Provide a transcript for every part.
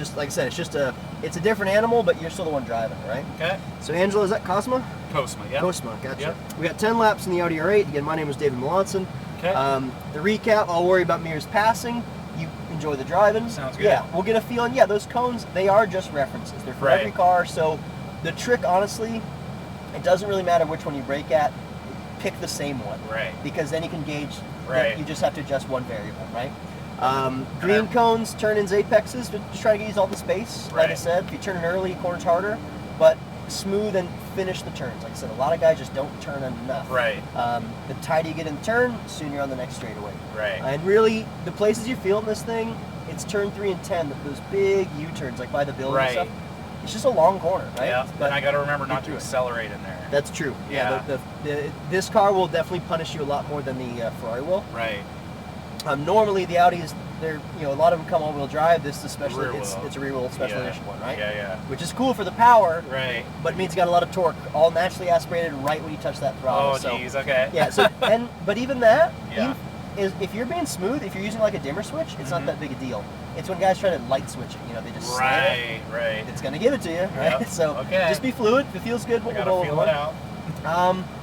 just, like I said, it's a different animal, but you're still the one driving, right? Okay. So Angela, is that Cosma? Cosma, yeah. Cosma, gotcha. Yep. We got 10 laps in the Audi R8. Again, my name is David Melanson. Okay. The recap, I'll worry about mirrors passing. You enjoy the driving. Sounds good. Yeah, we'll get a feeling. Yeah, those cones, they are just references. They're for every car. So the trick, honestly, it doesn't really matter which one you brake at. Pick the same one. Right. Because then you can gauge. Right. You just have to adjust one variable, right? Green cones, turn-ins, apexes, but just try to use all the space. Right. Like I said, if you turn in early, corners harder, but smooth and finish the turns. Like I said, a lot of guys just don't turn enough. Right. The tighter you get in the turn, the sooner you're on the next straightaway. Right. And really, the places you feel in this thing, it's turn 3 and 10, those big U-turns, like by the building and stuff. It's just a long corner, right? Yeah, but and I got to remember not to accelerate in there. That's true. Yeah. This car will definitely punish you a lot more than the Ferrari will. Right. Normally the Audis, they're, a lot of them come all-wheel drive. This especially, it's a rear-wheel special edition one, right? Yeah, yeah. Which is cool for the power. Right. But it means you got a lot of torque, all naturally aspirated right when you touch that throttle. Oh, geez, okay. Yeah. So but even that, yeah. If you're being smooth, if you're using like a dimmer switch, it's not that big a deal. It's when guys try to light switch it, they just slam it. Right. It's gonna give it to you, right? Yep. So just be fluid. If it feels good, we'll roll feel it out.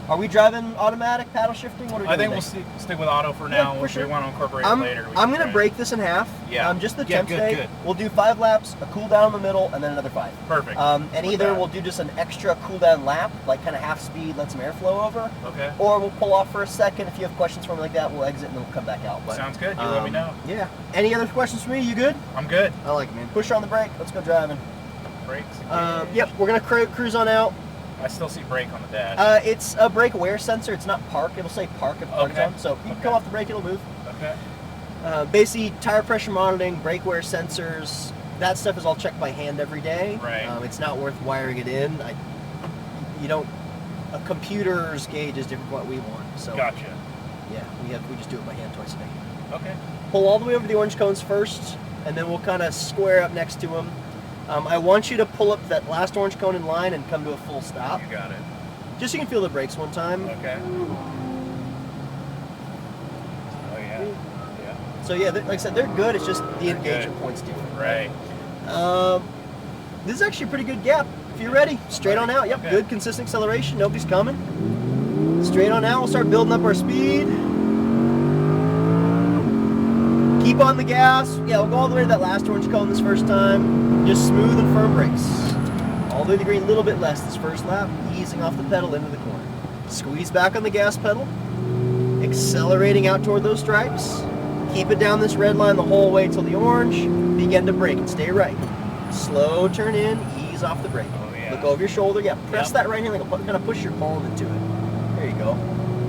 Are we driving automatic, paddle shifting? What are we doing? I think we'll stick with auto for now. Yeah, for sure. We want to incorporate it later. I'm going to break this in half. Yeah. Just the temps today. Good. We'll do 5 laps, a cool down in the middle, and then another 5. Perfect. And either we'll do just an extra cool down lap, like kind of half speed, let some airflow over. Okay. Or we'll pull off for a second. If you have questions for me like that, we'll exit and then we'll come back out. But, sounds good. You let me know. Yeah. Any other questions for me? You good? I'm good. I like it, man. Push on the brake. Let's go driving. Brakes. Yep. We're going to cruise on out. I still see brake on the dash. It's a brake aware sensor. It's not park. It'll say park if park's on. So you can come off the brake, it'll move. Okay. Basically, tire pressure monitoring, brake wear sensors. That stuff is all checked by hand every day. Right. It's not worth wiring it in. A computer's gauge is different from what we want. So. Gotcha. Yeah, we just do it by hand twice a day. Okay. Pull all the way over the orange cones first, and then we'll kind of square up next to them. I want you to pull up that last orange cone in line and come to a full stop. You got it. Just so you can feel the brakes one time. Okay. Oh, yeah. Yeah. So, yeah, like I said, they're good. It's just the engagement point's different. Right. This is actually a pretty good gap. If you're ready, straight on out. Yep, good, consistent acceleration. Nobody's coming. Straight on out. We'll start building up our speed. Keep on the gas. Yeah, we'll go all the way to that last orange cone this first time. Just smooth and firm brakes. All the way to the green, a little bit less this first lap. Easing off the pedal into the corner. Squeeze back on the gas pedal. Accelerating out toward those stripes. Keep it down this red line the whole way till the orange. Begin to brake and stay right. Slow turn in, ease off the brake. Oh, yeah. Look over your shoulder. Yeah, press that right hand, kind of push your palm into it. There you go.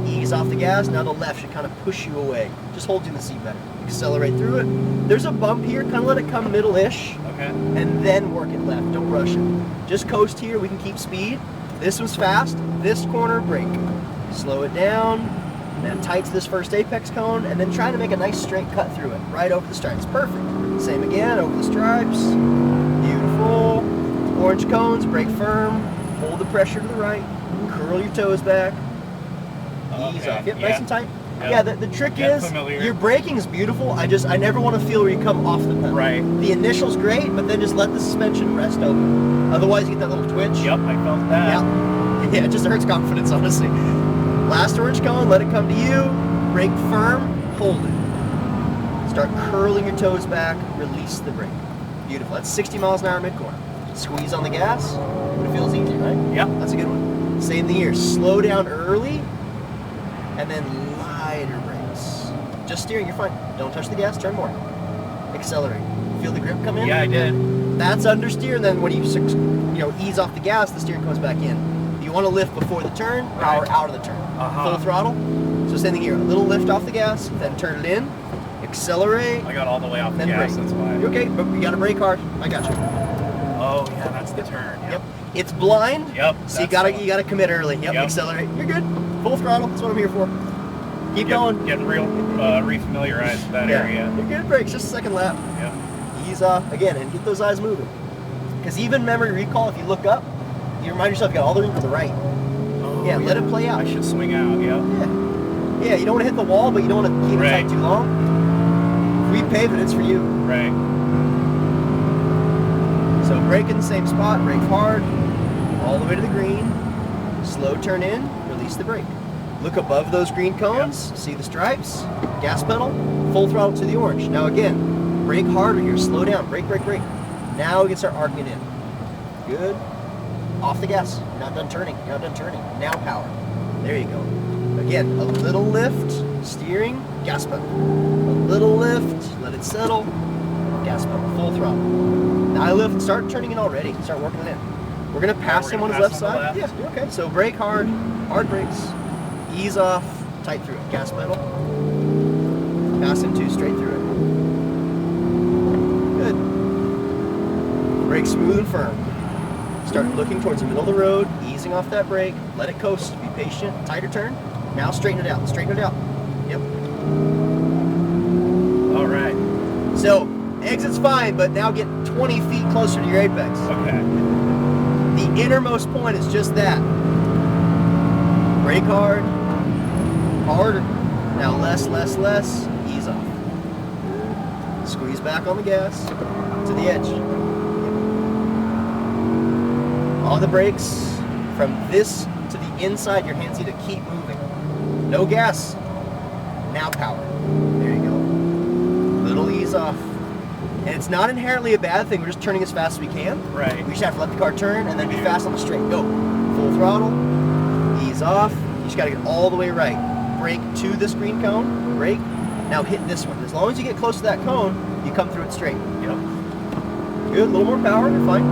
Ease off the gas. Now the left should kind of push you away. Just hold you in the seat better. Accelerate through it. There's a bump here. Kind of let it come middle-ish. Okay. And then work it left. Don't rush it. Just coast here. We can keep speed. This one's fast. This corner, brake. Slow it down. Then tighten this first apex cone. And then try to make a nice straight cut through it. Right over the stripes. Perfect. Same again. Over the stripes. Beautiful. Orange cones. Brake firm. Hold the pressure to the right. Curl your toes back. Ease off. Yep, nice and tight. Yep. Yeah, the trick is your braking is beautiful. I never want to feel where you come off the pedal. Right. The initial's great, but then just let the suspension rest open. Otherwise, you get that little twitch. Yep, I felt that. Yeah. Yeah, it just hurts confidence, honestly. Last orange cone, let it come to you. Brake firm, hold it. Start curling your toes back. Release the brake. Beautiful. That's 60 miles an hour mid-corner. Squeeze on the gas. It feels easy, right? Yep. That's a good one. Same thing here. Slow down early. And then lighter brakes. Just steering, you're fine. Don't touch the gas, turn more. Accelerate. Feel the grip come in? Yeah, I did. That's understeer, and then when you ease off the gas, the steering comes back in. If you want to lift before the turn, power out of the turn. Full throttle. So same thing here. A little lift off the gas, then turn it in. Accelerate. I got all the way off the then gas, brake. that's why. You're okay, but you got to brake hard. I got you. Oh, yeah, that's the turn. Yep. It's blind. Yep. So you gotta commit early. Yep. Accelerate. You're good. Full throttle. That's what I'm here for. Keep going. Getting real refamiliarized with that area. You're good. Brakes. Just a second lap. Yep. Ease off again and get those eyes moving. Because even memory recall, if you look up, you remind yourself you got all the room to the right. Oh, yeah, let it play out. I should swing out. Yeah. You don't want to hit the wall, but you don't want to keep it tight too long. If we pave it, it's for you. Right. brake in the same spot, brake hard, all the way to the green. Slow turn in, release the brake. Look above those green cones, see the stripes, gas pedal, full throttle to the orange. Now again, brake harder here, slow down, brake, brake, brake. Now we can start arcing it in. Good. Off the gas, you're not done turning, you're not done turning. Now power. There you go. Again, a little lift, steering, gas pedal. A little lift, let it settle, gas pedal, full throttle. Now I lift, start turning in already, start working it in. We're gonna pass him on his left side. Yeah, okay. So brake hard, hard brakes, ease off, tight through it. Gas pedal. Pass him too, straight through it. Good. Brake smooth and firm. Start looking towards the middle of the road, easing off that brake, let it coast, be patient, tighter turn. Now straighten it out, straighten it out. Yep. All right. So, exit's fine, but now get 20 feet closer to your apex. Okay. The innermost point is just that. Brake hard, harder. Now less, ease off. Squeeze back on the gas to the edge. On the brakes, from this to the inside, your hands need to keep moving. No gas. Now power. There you go. Little ease off. And it's not inherently a bad thing. We're just turning as fast as we can. Right. We just have to let the car turn and then be fast on the straight. Go. Full throttle. Ease off. You just got to get all the way right. Brake to this green cone. Brake. Now hit this one. As long as you get close to that cone, you come through it straight. Yep. Good. A little more power. You're fine.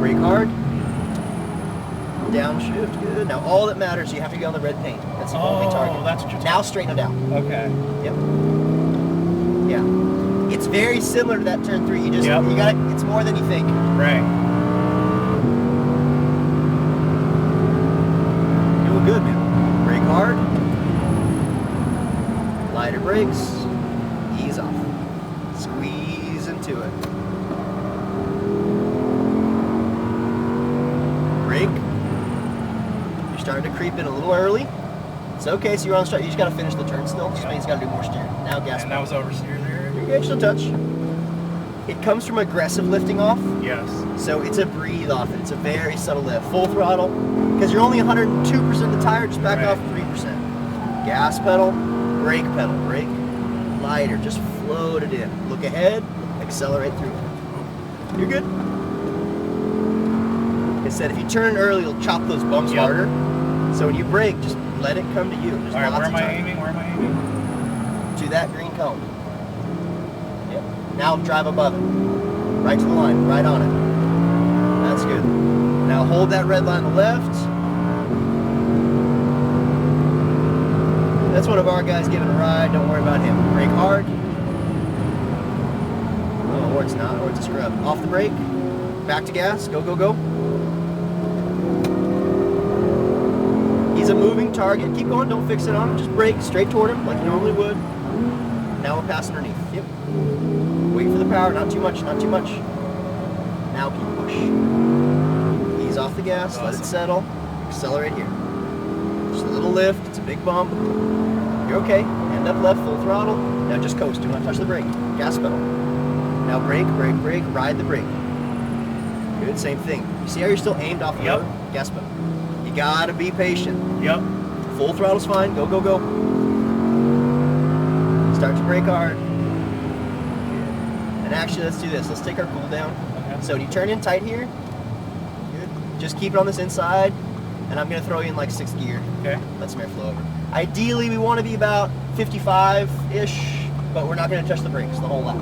Brake hard. Downshift. Good. Now all that matters, you have to get on the red paint. That's the only target. That's what you're now straighten it out. Okay. Yep. Yeah. It's very similar to that turn 3. You just you got it. It's more than you think. Right. Doing good, man. Brake hard. Lighter brakes. Ease off. Squeeze into it. Brake. You're starting to creep in a little early. It's okay, so you're on straight. You just got to finish the turn still. Just means you got to do more steering. Now gas. And that was oversteer there? You're good, just a touch. It comes from aggressive lifting off. Yes. So it's a breathe off. It's a very subtle lift. Full throttle. Because you're only 102% of the tire, just back off 3%. Gas pedal, brake pedal, brake. Lighter, just float it in. Look ahead, accelerate through it. You're good. Like I said, if you turn early, you'll chop those bumps harder. So when you brake, just let it come to you. There's all right, lots where am of I time. aiming? Where am I aiming? To that green cone. Yep. Now drive above it. Right to the line, right on it. That's good. Now hold that red line on the left. That's one of our guys giving a ride. Don't worry about him. Brake hard. Oh, or it's not, or it's a scrub. Off the brake. Back to gas. Go, go, go. He's a moving target. Keep going. Don't fix it on him. Just brake straight toward him like you normally would. Now we'll pass underneath. Yep. Wait for the power. Not too much. Not too much. Now keep push. Ease off the gas. Let it settle. Accelerate here. Just a little lift. It's a big bump. You're okay. End up left. Full throttle. Now just coast. Do not touch the brake. Gas pedal. Now brake, brake, brake. Ride the brake. Good. Same thing. You see how you're still aimed off the road? Gas pedal. You gotta be patient. Yep. Full throttle's fine. Go, go, go. Start to brake hard. And actually, let's do this. Let's take our cool down. Okay. So when you turn in tight here, good. Just keep it on this inside, and I'm gonna throw you in like 6th gear. Okay. Let some airflow over. Ideally, we want to be about 55-ish, but we're not gonna touch the brakes the whole lap.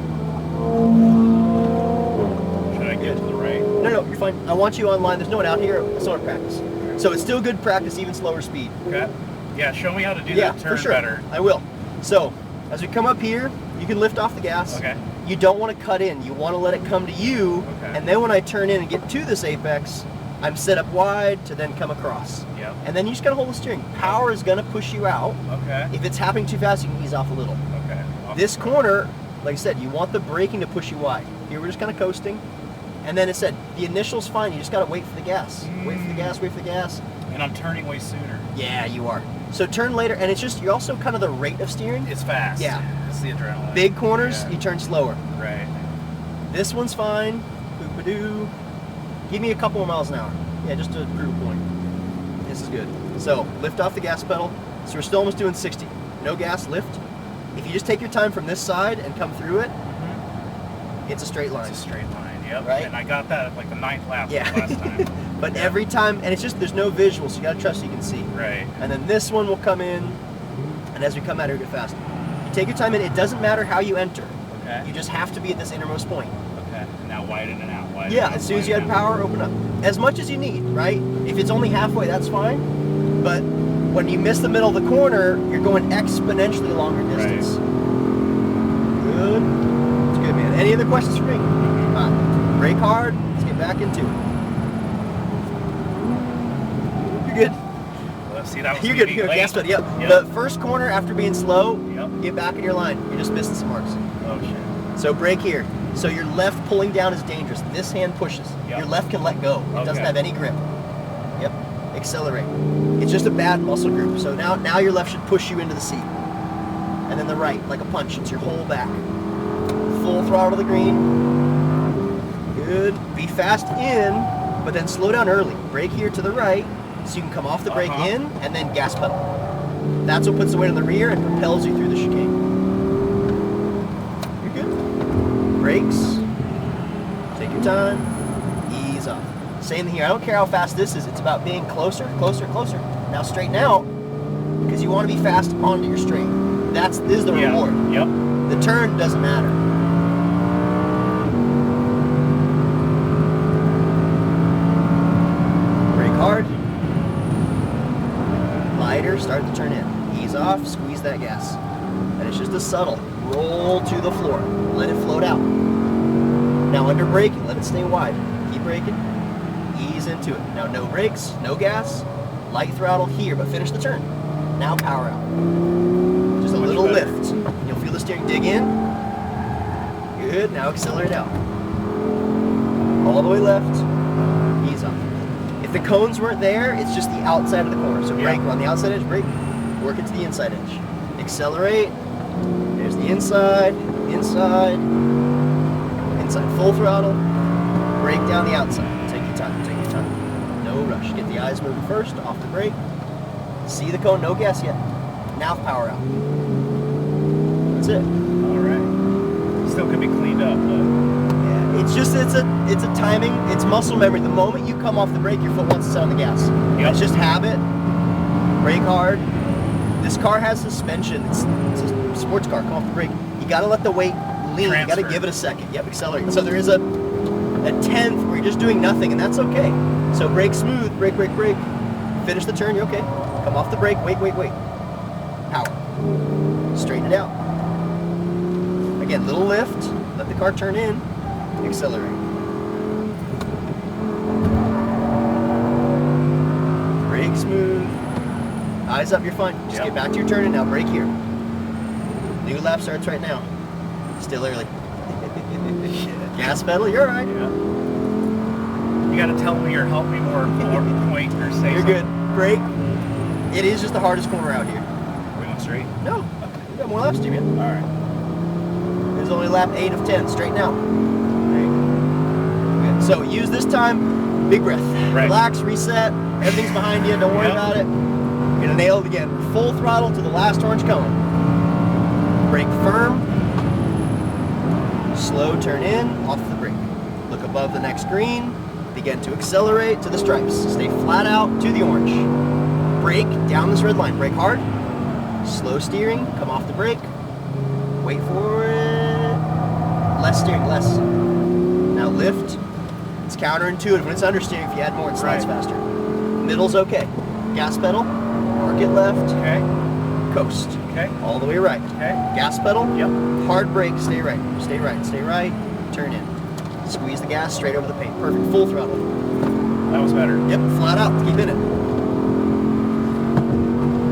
Should I get to the right? No, you're fine. I want you on line. There's no one out here. It's not practice. So it's still good practice, even slower speed. Okay. Yeah, show me how to do Yeah, that turn for sure. better. I will. So, as we come up here, you can lift off the gas. Okay. You don't want to cut in. You want to let it come to you. Okay. And then when I turn in and get to this apex, I'm set up wide to then come across. Yep. And then you just got to hold the steering. Power is going to push you out. Okay. If it's happening too fast, you can ease off a little. Okay. This corner, like I said, you want the braking to push you wide. Here we're just kind of coasting. And then it said, the initial's fine. You just got to wait for the gas. Wait for the gas, wait for the gas. And I'm turning way sooner. Yeah, you are. So turn later, and it's just, you're also kind of the rate of steering. It's fast. Yeah. It's the adrenaline. Big corners, Yeah. you turn slower. Right. This one's fine. Boop-a-doo. Give me a couple more miles an hour. Yeah, just to prove a point. This is good. So, lift off the gas pedal. So we're still almost doing 60. No gas, lift. If you just take your time from this side and come through it, it's a straight line. It's a straight line, yep. Right? And I got that at like the 9th lap Yeah. last time. But every time, and it's just, there's no visual, so you gotta trust you can see. Right. And then this one will come in, and as we come out here, get fast. You take your time in, it doesn't matter how you enter. Okay. You just have to be at this innermost point. Okay. Now widen it out. Widen Yeah, it out, as soon as you widen had it out. power, open up. As much as you need, right? If it's only halfway, that's fine. But when you miss the middle of the corner, you're going exponentially longer distance. Good. It's good, man. Any other questions for me? Brake hard. Let's get back into it. You're good. Well, see, that was You're me good. being You're good. late. Gas pedal. Yep. Yep. The first corner after being slow, Yep. get back in your line. You're just missing some marks. Oh, shit. So brake here. So your left pulling down is dangerous. This hand pushes. Yep. Your left can let go. It doesn't Okay. have any grip. Yep. Accelerate. It's just a bad muscle group. So now your left should push you into the seat. And then the right, like a punch. It's your whole back. Full throttle to the green. Good. Be fast in, but then slow down early. Brake here to the right, so you can come off the brake in, and then gas pedal. That's what puts the weight on the rear and propels you through the chicane. You're good. Brakes. Take your time. Ease off. Same thing here. I don't care how fast this is. It's about being closer, closer, closer. Now straighten out, because you want to be fast onto your straight. This is the reward. Yep. The turn doesn't matter. Brake hard. Lighter, start to turn in. Ease off, squeeze that gas. And it's just a subtle roll to the floor. Let it float out. Now under braking, let it stay wide. Keep braking. Ease into it. Now no brakes, no gas. Light throttle here, but finish the turn. Now power out. Just a Much little better. lift. You'll feel the steering dig in. Good, now accelerate out. All the way left. Ease off. If the cones weren't there, it's just the outside of the corner. So brake on the outside edge, brake. Work it to the inside edge. Accelerate. There's the inside, inside, inside. Full throttle. Brake down the outside. Take your time, take your time. No rush. Get the eyes moving first, off the brake. See the cone, no gas yet. Now power out. That's it. All right. Still could be cleaned up, but Yeah, it's a timing, it's muscle memory. The moment you come off the brake, your foot wants to sit on the gas. Yep. It's just habit. Brake hard. This car has suspension. It's a sports car. Come off the brake. You gotta let the weight lean. You Transfer. gotta give it a second. Yep, accelerate. So there is a tenth where you're just doing nothing, and that's okay. So brake smooth, brake, brake, brake. Finish the turn, you're okay. Come off the brake, wait, wait, wait. Power. Straighten it out. Again, little lift. Let the car turn in. Accelerate. Brake smooth. Eyes up, you're fine. Just get back to your turn and now brake here. New lap starts right now. Still early. Gas pedal, you're alright. yeah. You got to tell me or help me more point or say You're something. good. Brake. It is just the hardest corner out here. We went straight? No. You got more laps to you, man. All right. There's only lap 8 of 10. Straighten out. There you go. Good. So use this time, big breath. Right. Relax, reset. Everything's behind you. Don't worry Yep. about it. You're gonna nail it again. Full throttle to the last orange cone. Brake firm. Slow turn in, off the brake. Look above the next green. Begin to accelerate to the stripes. Stay flat out to the orange. Brake down this red line. Brake hard. Slow steering. Come off the brake. Wait for it. Less steering, less. Now lift. It's counterintuitive. When it's understeering, if you add more, it slides Right. faster. Middle's okay. Gas pedal. Mark it left. Okay. Coast. Okay. All the way right. Okay. Gas pedal. Yep. Hard brake. Stay right. Stay right. Stay right. Turn in. Squeeze the gas straight over the paint. Perfect. Full throttle. That was better. Yep. Flat out. Keep in it.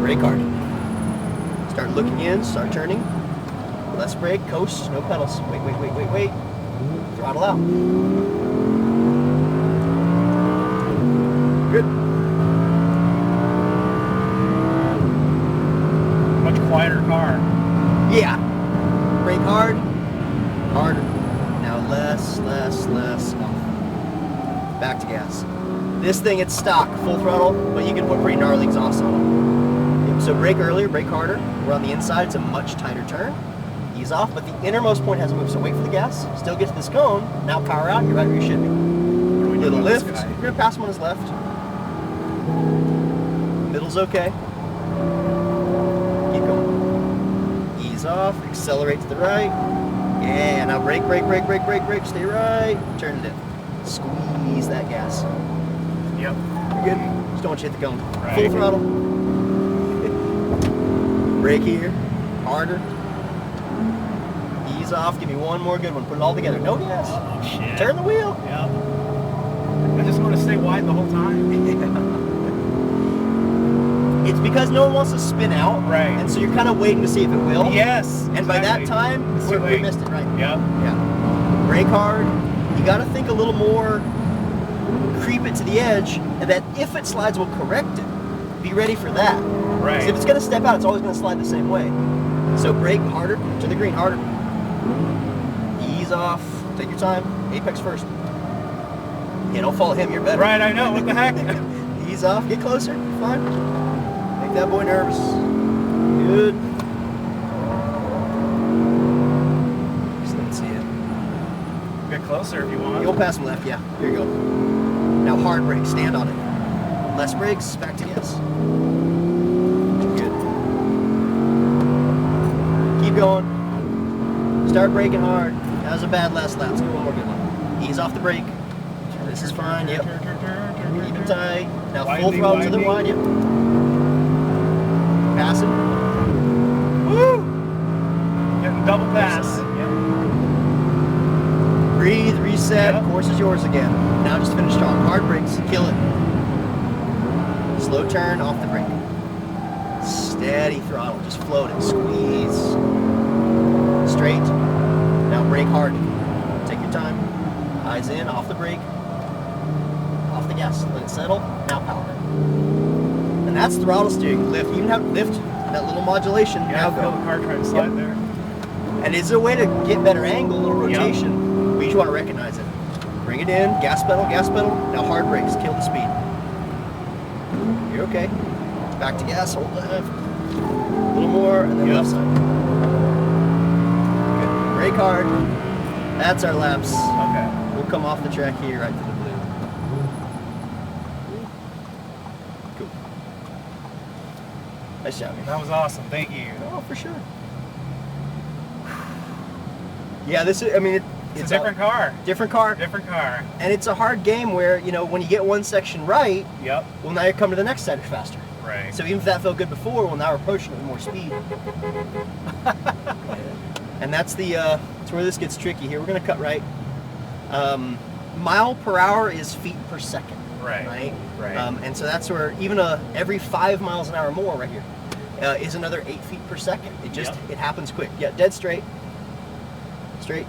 Brake hard. Start looking in. Start turning. Less brake. Coast. No pedals. Wait, wait, wait, wait, wait. Throttle out. Good. Much quieter car. Yeah. Brake hard. Harder. Now less off. Back to gas. This thing, it's stock, full throttle, but you can put pretty gnarly exhaust on it. Yep, so brake earlier, brake harder. We're on the inside, it's a much tighter turn. Ease off, but the innermost point hasn't moved, so wait for the gas. Still get to this cone, now power out, you're right where you should be. Little lift, you're gonna pass him on his left. Middle's okay. Keep going. Ease off, accelerate to the right. Yeah, now brake, stay right, turn it in. Squeeze that gas. Yep. You're good. Just don't want you to hit the cone. Right. Full throttle. Brake here. Harder. Ease off. Give me one more good one. Put it all together. No gas. Oh, shit. Turn the wheel. Yep. I just want to stay wide the whole time. It's because no one wants to spin out. Right. And so you're kind of waiting to see if it will. Yes. And by that time, we missed it, right? Yep. Yeah. Brake hard. You got to think a little more, creep it to the edge, and that if it slides, we'll correct it. Be ready for that. Right. 'Cause if it's going to step out, it's always going to slide the same way. So brake harder, to the green harder. Ease off, take your time, apex first. Yeah, don't follow him, you're better. Right, I know, what the heck? Ease off, get closer, fine. Make that boy nervous. Good. Just let me see it. Get closer if you want. You'll pass him left, yeah. Here you go. Now hard brake, stand on it. Less brakes, back to gas. Good. Keep going. Start braking hard. That was a bad last lap. Let's do one more good one. Ease off the brake. This is fine, yep. Keep it tight. Now full throttle to the wide, yep. Pass it. Woo! Getting double pass. Yep. Breathe, reset, Yep. course is yours again. Now just finish strong. Hard brakes, kill it. Slow turn, off the brake. Steady throttle, just float it, squeeze. Straight. Now brake hard. Take your time. Eyes in, off the brake. Off the gas, let it settle. Now power. And that's throttle steering, lift. You even have lift, that little modulation. Yeah, Now I feel go. the car trying to slide there. And it's a way to get better angle, a little Yep. rotation. We just want to recognize it. Bring it in, gas pedal. Now hard brakes, kill the speed. You're okay. Back to gas, hold left. A little more, and then Yep. left side. Good. Brake hard. That's our laps. Okay. We'll come off the track here right to the blue. Cool. Nice job, man. That was awesome. Thank you. Oh, for sure. Yeah, this is, I mean, It's a different car. Different car. Different car. And it's a hard game where, you know, when you get one section right, Yep. well, now you're coming to the next section faster. Right. So even if that felt good before, well, now we're approaching it with more speed. And that's that's where this gets tricky here. We're going to cut right. Mile per hour is feet per second. Right. Right. And so that's where even every 5 miles an hour more right here is another 8 feet per second. It just, it happens quick. Yeah, dead straight. Straight.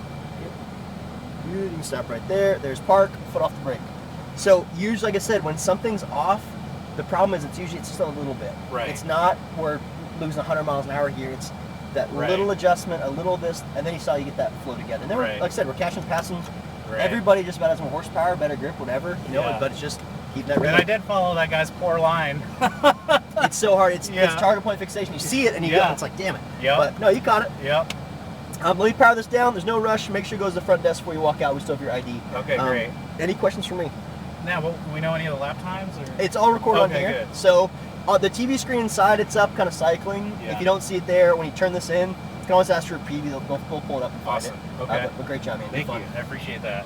Good, you can stop right there. There's park, foot off the brake. So usually, like I said, when something's off, the problem is it's just a little bit. Right. It's not we're losing 100 miles an hour here. It's that little adjustment, a little this, and then you get that flow together. And then, like I said, we're catching, passing. Right. Everybody just about has more horsepower, better grip, whatever, you know. Yeah. But it's just keeping that. And I did follow that guy's poor line. It's so hard. It's target point fixation. You see it and you go, it's like, damn it. Yep. But no, you caught it. Yep. Let me power this down. There's no rush. Make sure it goes to the front desk before you walk out. We still have your ID. Okay, great. Any questions for me? Now, do we know any of the lap times? Or? It's all recorded on Okay, here. good. So the TV screen inside, it's up, kind of cycling. Yeah. If you don't see it there, when you turn this in, you can always ask for a preview. They'll pull it up and find Awesome. it. Okay. But great job, man. Thank Fun. you. I appreciate that.